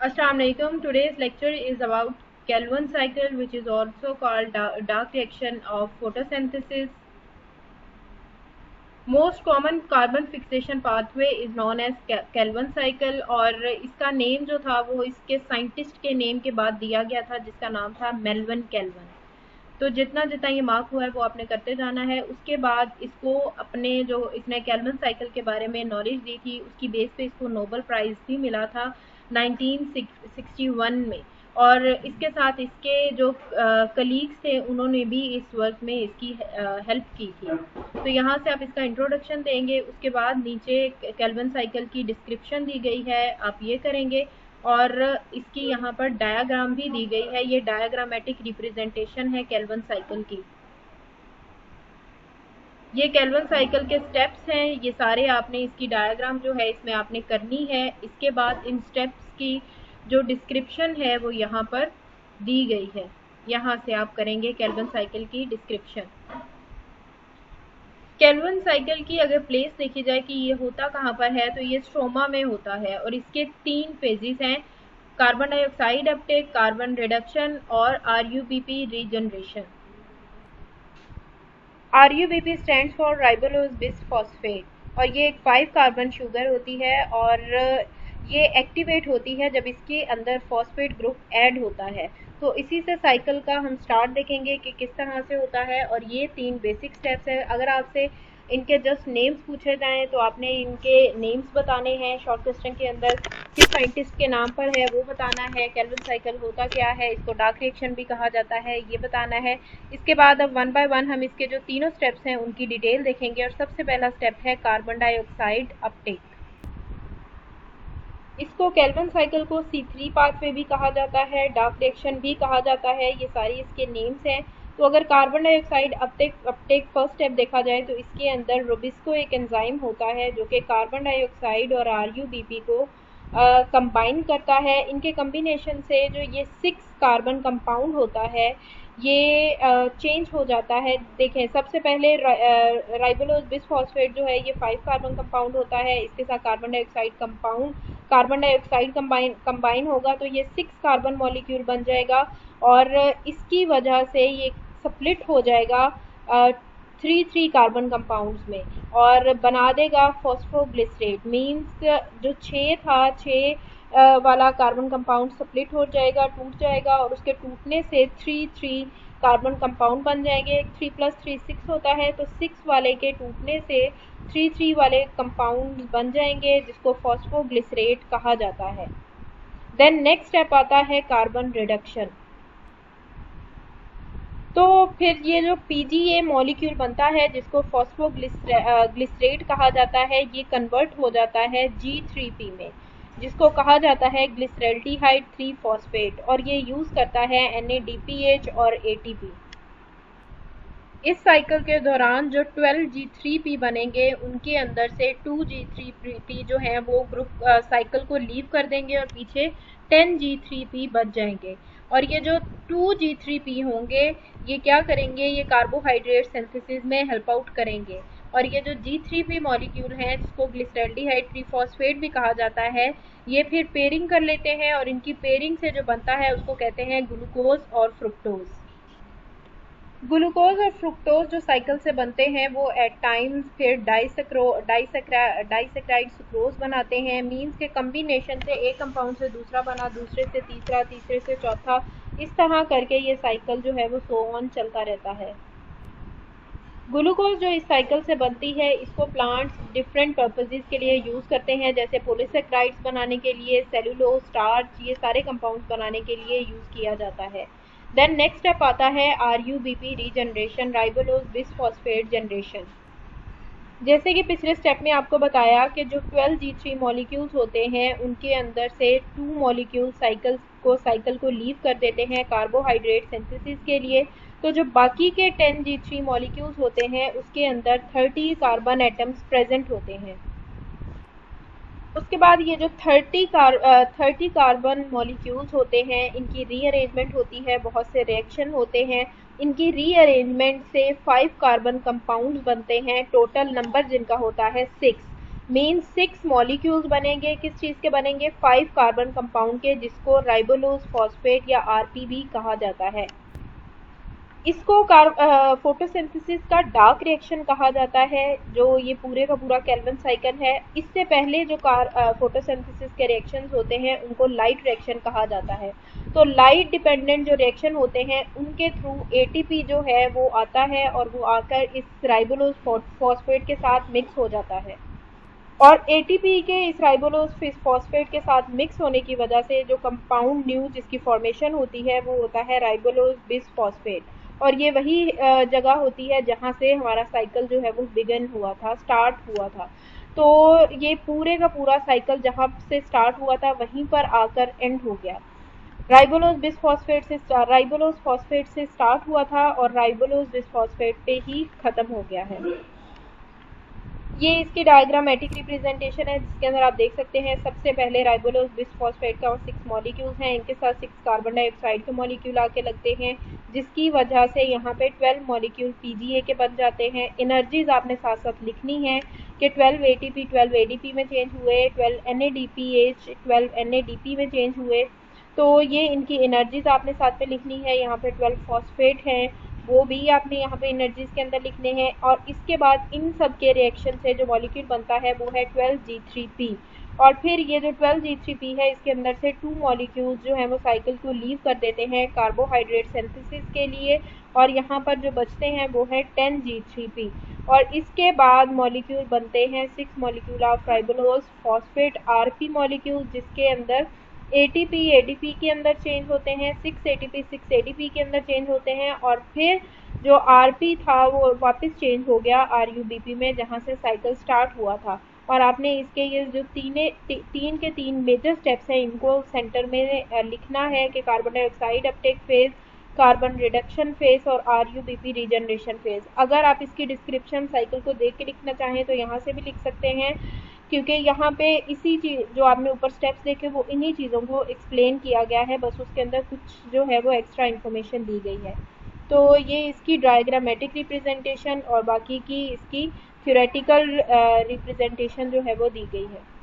Assalamu alaikum. Today's lecture is about Calvin cycle, which is also called dark reaction of photosynthesis. Most common carbon fixation pathway is known as Calvin cycle और इसका name जो था वो इसके scientist के name के बाद दिया गया था जिसका नाम था मेल्विन कैल्विन। तो जितना जितना ये मार्क हुआ है वो आपने करते जाना है। उसके बाद इसको अपने जो इसने कैल्विन साइकिल के बारे में नॉलेज दी थी उसकी बेस पे इसको नोबेल प्राइज़ भी मिला था 1961 में। और इसके साथ इसके जो कलीग्स थे उन्होंने भी इस वर्क में इसकी हेल्प की थी। तो यहाँ से आप इसका इंट्रोडक्शन देंगे, उसके बाद नीचे कैल्विन साइकिल की डिस्क्रिप्शन दी गई है, आप ये करेंगे। और इसकी यहाँ पर डायग्राम भी दी गई है, ये डायग्रामेटिक रिप्रेजेंटेशन है कैल्विन साइकिल की। ये कैल्विन साइकिल के स्टेप्स हैं, ये सारे आपने इसकी डायग्राम जो है इसमें आपने करनी है। इसके बाद इन स्टेप्स की जो डिस्क्रिप्शन है वो यहाँ पर दी गई है, यहाँ से आप करेंगे कैल्विन साइकिल की डिस्क्रिप्शन। कैल्विन साइकिल की अगर प्लेस देखी जाए कि ये होता कहाँ पर है तो ये स्ट्रोमा में होता है और इसके 3 फेजेस हैं, carbon dioxide Uptake, carbon reduction और RUBP regeneration. RUBP stands for राइबोलोज bisphosphate और ये एक 5 कार्बन शुगर होती है और ये एक्टिवेट होती है जब इसके अंदर फॉस्फेट ग्रुप ऐड होता है। तो इसी से साइकिल का हम स्टार्ट देखेंगे कि किस तरह से होता है और ये 3 बेसिक स्टेप्स है। अगर आपसे इनके जस्ट नेम्स पूछे जाएं तो आपने इनके नेम्स बताने हैं, शॉर्ट क्वेश्चन के अंदर किस साइंटिस्ट के नाम पर है वो बताना है, कैल्विन साइकिल होता क्या है, इसको डार्क रिएक्शन भी कहा जाता है ये बताना है। इसके बाद अब 1 बाय 1 हम इसके जो तीनों स्टेप्स हैं उनकी डिटेल देखेंगे और सबसे पहला स्टेप है कार्बन डाइऑक्साइड अपटेक। इसको कैल्विन साइकिल को C3 पाथवे भी कहा जाता है, डार्क रिएक्शन भी कहा जाता है, ये सारी इसके नेम्स हैं। तो अगर carbon dioxide Uptake first step देखा जाए तो इसके अंदर रोबिस्को एक एंजाइम होता है जो कि कार्बन डाइऑक्साइड और RUBP को कंबाइन करता है। इनके कम्बिनेशन से जो ये 6 कार्बन कंपाउंड होता है ये चेंज हो जाता है। देखें सबसे पहले राइबोलोज बिसफॉस्फेट जो है ये 5 कार्बन कंपाउंड होता है, इसके साथ कार्बन डाइऑक्साइड कंबाइन होगा तो ये 6 कार्बन मॉलिक्यूल बन जाएगा और इसकी वजह से ये स्प्लिट हो जाएगा 3 कार्बन कंपाउंड्स में और बना देगा फॉस्फोग्लिसरेट। मीन्स जो 6 था 6 वाला कार्बन कंपाउंड स्प्लिट हो जाएगा, टूट जाएगा और उसके टूटने से 3 कार्बन कंपाउंड बन जाएंगे। 3 + 3 6 होता है तो 6 वाले के टूटने से 3 वाले कंपाउंड बन जाएंगे जिसको फॉस्फोग्लिसरेट कहा जाता है। देन नेक्स्ट स्टेप आता है कार्बन रिडक्शन। तो फिर ये जो PGA मॉलिक्यूल बनता है जिसको फॉस्फोग्लिसरेट कहा जाता है ये कन्वर्ट हो जाता है G3P में जिसको कहा जाता है ग्लिसरल्डिहाइड 3 फॉस्फेट और ये यूज़ करता है NADPH और ATP। इस साइकिल के दौरान जो 12G3P बनेंगे उनके अंदर से 2G3P जो हैं वो ग्रुप साइकिल को लीव कर देंगे और पीछे 10G3P बच जाएंगे और ये जो 2G3P होंगे ये क्या करेंगे, ये कार्बोहाइड्रेट सिंथेसिस में हेल्प आउट करेंगे और ये जो G3P मॉलिक्यूल हैं जिसको ग्लिसरल्डिहाइड 3 फॉस्फेट भी कहा जाता है ये फिर पेयरिंग कर लेते हैं और इनकी पेयरिंग से जो बनता है उसको कहते हैं ग्लूकोज और फ्रुक्टोज। ग्लूकोज और फ्रुक्टोज जो साइकिल से बनते हैं वो एट टाइम्स फिर डाइसेक्राइड सुक्रोज बनाते हैं। मीन्स के कम्बिनेशन से एक कंपाउंड से दूसरा बना, दूसरे से तीसरा, तीसरे से चौथा, इस तरह करके ये साइकिल जो है वो सो ऑन चलता रहता है। ग्लूकोज जो इस साइकिल से बनती है इसको प्लांट्स डिफरेंट पर्पसेस के लिए यूज़ करते हैं, जैसे पॉलीसेक्राइड्स बनाने के लिए, सेलुलोज, स्टार्च, ये सारे कंपाउंड्स बनाने के लिए यूज़ किया जाता है। देन नेक्स्ट स्टेप आता है RUBP रीजनरेशन, राइबोलोज बिसफॉस्फेट जनरेशन। जैसे कि पिछले स्टेप में आपको बताया कि जो 12G3 मॉलिक्यूल्स होते हैं उनके अंदर से 2 मॉलिक्यूल साइकिल को लीव कर देते हैं कार्बोहाइड्रेट सिंथेसिस के लिए। तो जो बाकी के 10G3 मॉलिक्यूल्स होते हैं उसके अंदर 30 कार्बन एटम्स प्रेजेंट होते हैं। उसके बाद ये जो 30 कार्बन मॉलिक्यूल्स होते हैं इनकी रीअरेंजमेंट होती है, बहुत से रिएक्शन होते हैं, इनकी रीअरेंजमेंट से 5 कार्बन कंपाउंड्स बनते हैं, टोटल नंबर जिनका होता है 6। मेन 6 मॉलिक्यूल्स बनेंगे। किस चीज़ के बनेंगे? 5 कार्बन कंपाउंड के, जिसको राइबोलोज फॉस्फेट या आरपी भी कहा जाता है। इसको फोटोसिंथेसिस का डार्क रिएक्शन कहा जाता है, जो ये पूरे का पूरा केल्विन साइकिल है। इससे पहले जो फोटोसिंथेसिस के रिएक्शंस होते हैं उनको लाइट रिएक्शन कहा जाता है। तो लाइट डिपेंडेंट जो रिएक्शन होते हैं उनके थ्रू एटीपी जो है वो आता है और वो आकर इस राइबोलोज फॉस्फेट के साथ मिक्स हो जाता है। और एटीपी के इस राइबोलोज फॉस्फेट के साथ मिक्स होने की वजह से जो कंपाउंड न्यू जिसकी फॉर्मेशन होती है वो होता है राइबोलोज बिसफॉस्फेट। और ये वही जगह होती है जहाँ से हमारा साइकिल जो है वो बिगन हुआ था, स्टार्ट हुआ था। तो ये पूरे का पूरा साइकिल जहाँ से स्टार्ट हुआ था वहीं पर आकर एंड हो गया। राइबोलोज फॉस्फेट से स्टार्ट हुआ था और राइबोलोज बिसफॉस्फेट पे ही खत्म हो गया है। ये इसकी डायग्रामेटिक रिप्रेजेंटेशन है, जिसके अंदर आप देख सकते हैं सबसे पहले राइबोलोज बिसफॉस्फेट का और 6 मॉलिक्यूल्स हैं, इनके साथ 6 कार्बन डाइऑक्साइड के मॉलिक्यूल आके लगते हैं, जिसकी वजह से यहाँ पे 12 मॉलिक्यूल पीजीए के बन जाते हैं। एनर्जीज आपने साथ साथ लिखनी है कि 12 एटीपी 12 एडीपी में चेंज हुए, 12 एनएडीपीएच 12 एनएडीपी में चेंज हुए। तो ये इनकी एनर्जीज आपने साथ में लिखनी है। यहाँ पे 12 फॉस्फेट हैं, वो भी आपने यहाँ पे एनर्जीज के अंदर लिखने हैं। और इसके बाद इन सब के रिएक्शन से जो मॉलिक्यूल बनता है वो है 12G3P। और फिर ये जो 12G3P है इसके अंदर से 2 मॉलिक्यूल्स जो हैं वो साइकिल को लीव कर देते हैं कार्बोहाइड्रेट सिंथेसिस के लिए, और यहाँ पर जो बचते हैं वो है 10G3P। और इसके बाद मॉलिक्यूल बनते हैं 6 molecule of राइबोलोज phosphate RP molecule, जिसके अंदर एटीपी एडीपी के अंदर चेंज होते हैं, 6 एटीपी 6 एडीपी के अंदर चेंज होते हैं। और फिर जो आरपी था वो वापस चेंज हो गया आरयूबीपी में, जहाँ से साइकिल स्टार्ट हुआ था। और आपने इसके ये जो तीन के तीन मेजर स्टेप्स हैं इनको सेंटर में लिखना है कि carbon dioxide Uptake phase, carbon reduction phase और आरयूबीपी रीजनरेशन फेज। अगर आप इसकी डिस्क्रिप्शन साइकिल को देख के लिखना चाहें तो यहाँ से भी लिख सकते हैं, क्योंकि यहाँ पे इसी चीज़ जो आपने ऊपर स्टेप्स देखे वो इन्हीं चीज़ों को एक्सप्लेन किया गया है, बस उसके अंदर कुछ जो है वो एक्स्ट्रा इन्फॉर्मेशन दी गई है। तो ये इसकी डायग्रामेटिक रिप्रेजेंटेशन और बाकी की इसकी थ्योरेटिकल रिप्रेजेंटेशन जो है वो दी गई है।